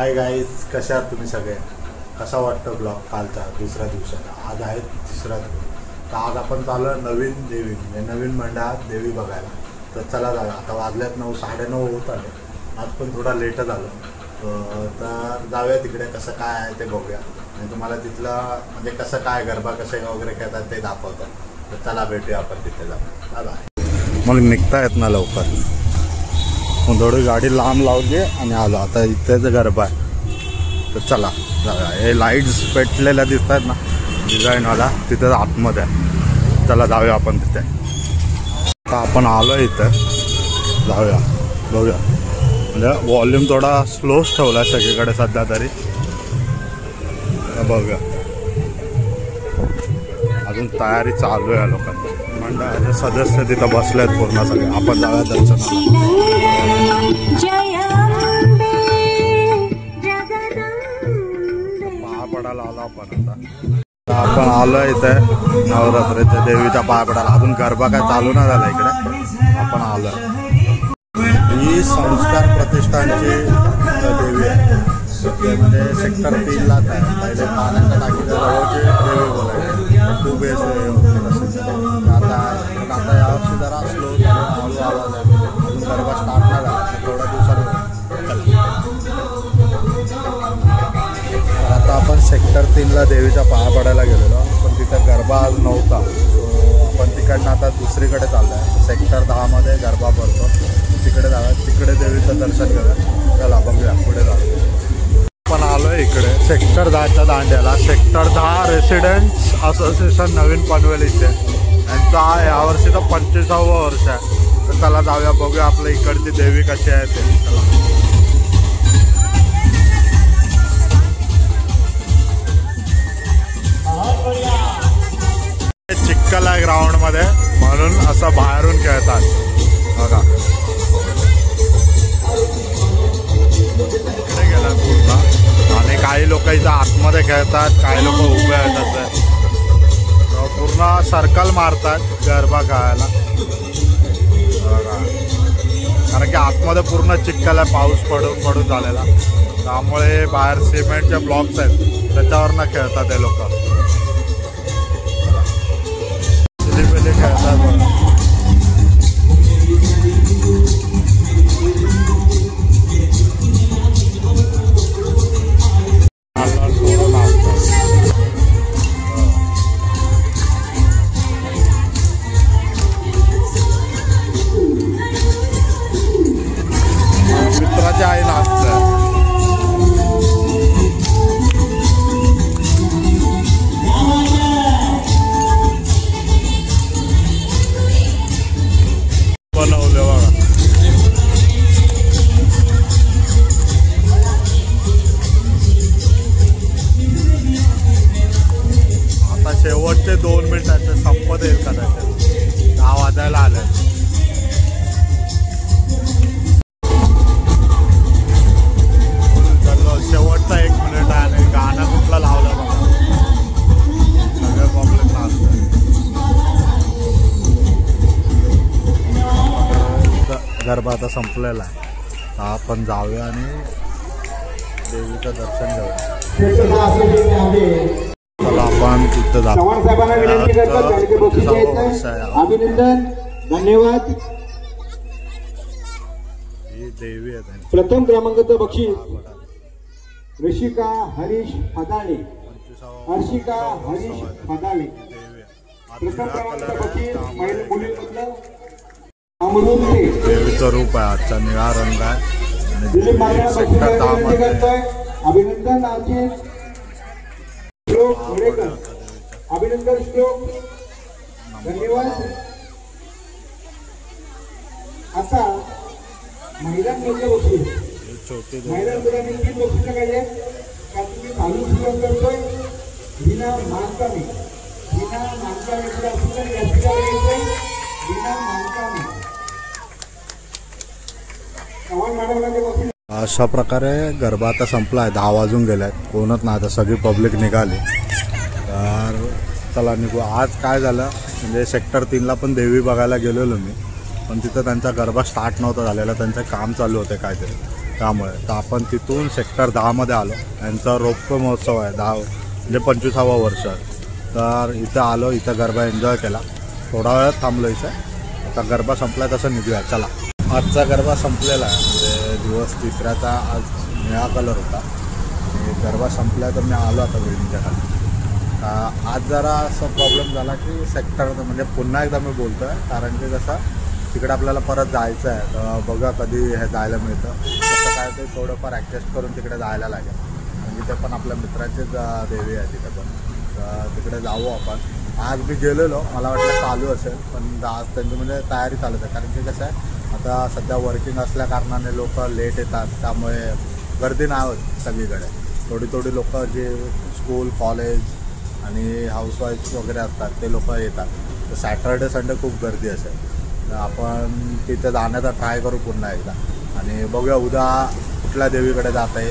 Hi guys, कशा आहात तुम्ही सगळे? कसा वाटतं ब्लॉग कालचा दुसऱ्या दिवसाचा? आज आहे तिसरा दिवस. तर आज आपण चाललो नवीन देवी म्हणजे नवीन मंडळात देवी बघायला. तर चला जाऊया. आता वाजल्यात 9, 9:30 होत आले. आज पण थोडा लेटच आलो. तर जाऊया तिकडे, कसं काय आहे ते बघूया आणि तुम्हाला तिथलं म्हणजे कसं काय गरबा कसे वगैरे खेळतात ते दाखवतो. तर चला भेटूया आपण तिथे जाऊ. चला मग निघता येत ना लवकर. मग थोडी गाडी लांब लावली आणि आलो. आता इथेच गरबा आहे. तर चला जाऊया. हे लाईट्स पेटलेल्या दिसत आहेत ना डिझाईनवाला, तिथं आतमध्ये आहे. चला जाऊया आपण तिथे. आता आपण आलो इथं, जाऊया बघूया. म्हणजे वॉल्यूम थोडा स्लोच ठेवला सगळीकडे सध्या तरी. बघूया अजून तयारी चालू आहे लोकांची. मंडळाचे सदस्य तिथं बसले आहेत पूर्ण सगळे. आपण जाऊया दर्शनाला. पाया आलो आपण. आता आपण आलो इथे नवरात्रीच्या देवीच्या पाया पडायला. अजून गरबा काय चालू नाही झाला इकडे. आपण आलो. ही संस्कार प्रतिष्ठानची देवी आहे. म्हणजे सेक्टर 3लाच आहे. पहिले पाण्याच्या टाकीच्या जवळची देवी बोलायची. खूप आता यावर्षी जरा स्लो हळू आवाज आहे. अजून गरबा स्टार्ट नाही झाला. थोड्या दिवसांनी. आता आपण सेक्टर 3ला देवीच्या पाया पडायला गेलेलो, पण तिथं गरबा आज नव्हता. सो आपण तिकडनं आता दुसरीकडे चाललो आहे. सेक्टर 10मध्ये गरबा भरतो. तिकडे जाऊया, तिकडे देवीचं दर्शन घेऊया. चला बघूया पुढे जाऊया. आपण आलो आहे इकडे सेक्टर 10च्या दांड्याला. सेक्टर 10 रेसिडेंट्स असोसिएशन नवीन पनवेल इथे. यांचा यावर्षी तर 25वा वर्ष आहे. तर चला जाऊया बघूया आपल्या इकडची देवी कशी आहे ते. चला चिखल आहे ग्राउंडमध्ये म्हणून असं बाहेरून खेळतात बघा. इकडे गेला पूर्ण. आणि काही लोक इथं आतमध्ये खेळतात, काही लोक उभे आहेत. असं पूर्ण सर्कल मारतात गरबा खेळायला बघा. कारण की आतमध्ये पूर्ण चिखल आहे, पाऊस पडून झालेला. त्यामुळे बाहेर सिमेंटचे ब्लॉक्स आहेत, त्याच्यावरनं खेळतात हे लोक. खेळतात बघा. मित्राची आई नाचतं. बनवले बघा. आता शेवटचे 2 मिनिटाचे संपत येईल कदाचित. 10 वाजायला आले. शेवटचा 1 मिनिट आहे आणि गाणं कुठलं लावलं बघा. सगळं पब्लिक नाचतं. गरबा आता संपलेला आहे. तर आपण जाऊया आणि देवीचं दर्शन घेऊया. चला आपण तिथं जाऊ. अभिनंदन, धन्यवाद. ही देवी आहे. प्रथम क्रमांकाचं बक्षीस ऋषिका हरीश फदाळे, हर्षिका हरीश फदाळे. प्रथम क्रमांकाचं बक्षीस मुलीमधलं अमृत देवीचं रूप आहे. आजचा निळा रंग आहे. सेक्टर 10मध्ये अभिनंदन. अभिनंदन श्लोक, धन्यवाद. आता महिलांमध्ये बक्षीस. महिलांकडे 3 बक्षिसं काढले. तुम्ही चालू सुरू करतोय. हिना मानकामी, हिना मानकामी अशा प्रकारे गरबा आता संपला आहे. 10 वाजून गेले आहेत. कोणच नाही. आता सगळी पब्लिक निघाली. तर चला निघू. आज काय झालं म्हणजे सेक्टर 3ला पण देवी बघायला गेलेलो मी, पण तिथं त्यांचा गरबा स्टार्ट नव्हता झालेला. त्यांचं काम चालू होतं काहीतरी. त्यामुळे तर आपण तिथून सेक्टर 10मध्ये आलो. यांचा रोपवे महोत्सव आहे 10 म्हणजे 25वा वर्ष. तर इथं आलो, इथं गरबा एन्जॉय केला, थोडा वेळ थांबलो इथं. आता गरबा संपला तसं निघूया चला. आजचा गरबा संपलेला आहे, म्हणजे दिवस तिसऱ्याचा आज निळा कलर होता आणि गरबा संपला तर मी आलो आता बिल्डिंगच्या खाली. आज जरा असा प्रॉब्लेम झाला की सेक्टर म्हणजे पुन्हा एकदा मी बोलतो आहे, कारण की कसं तिकडे आपल्याला परत जायचं आहे. तर बघा कधी हे जायला मिळतं, तसं काय ते थोडंफार ॲडजस्ट करून तिकडे जायला लागेल. म्हणजे ते पण आपल्या मित्राचेच देवी आहे तिथे पण, तर तिकडे जाऊ आपण. आज मी गेलेलो, मला वाटलं चालू असेल, पण आज त्यांची म्हणजे तयारी चालत आहे. कारण की कसं आहे आता सध्या वर्किंग असल्या कारणाने लोक लेट येतात, त्यामुळे गर्दी नाही होत सगळीकडे. थोडी लोक जे स्कूल कॉलेज आणि हाऊसवाईफ वगैरे असतात ते लोक येतात. तर सॅटर्डे संडे खूप गर्दी असेल, तर आपण तिथे जाण्याचा ट्राय करू पुन्हा एकदा आणि बघूया उद्या कुठल्या देवीकडे जात आहे,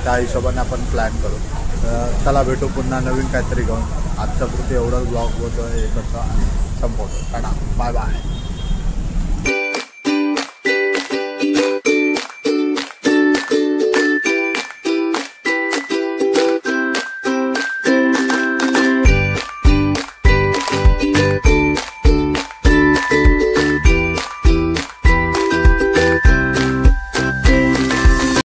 त्या हिशोबाने आपण प्लॅन करू. तर चला भेटू पुन्हा नवीन काहीतरी घेऊन. आजच्या पुरती एवढंच ब्लॉग होतं, हे करतो आणि संपवतो. Tata, bye bye.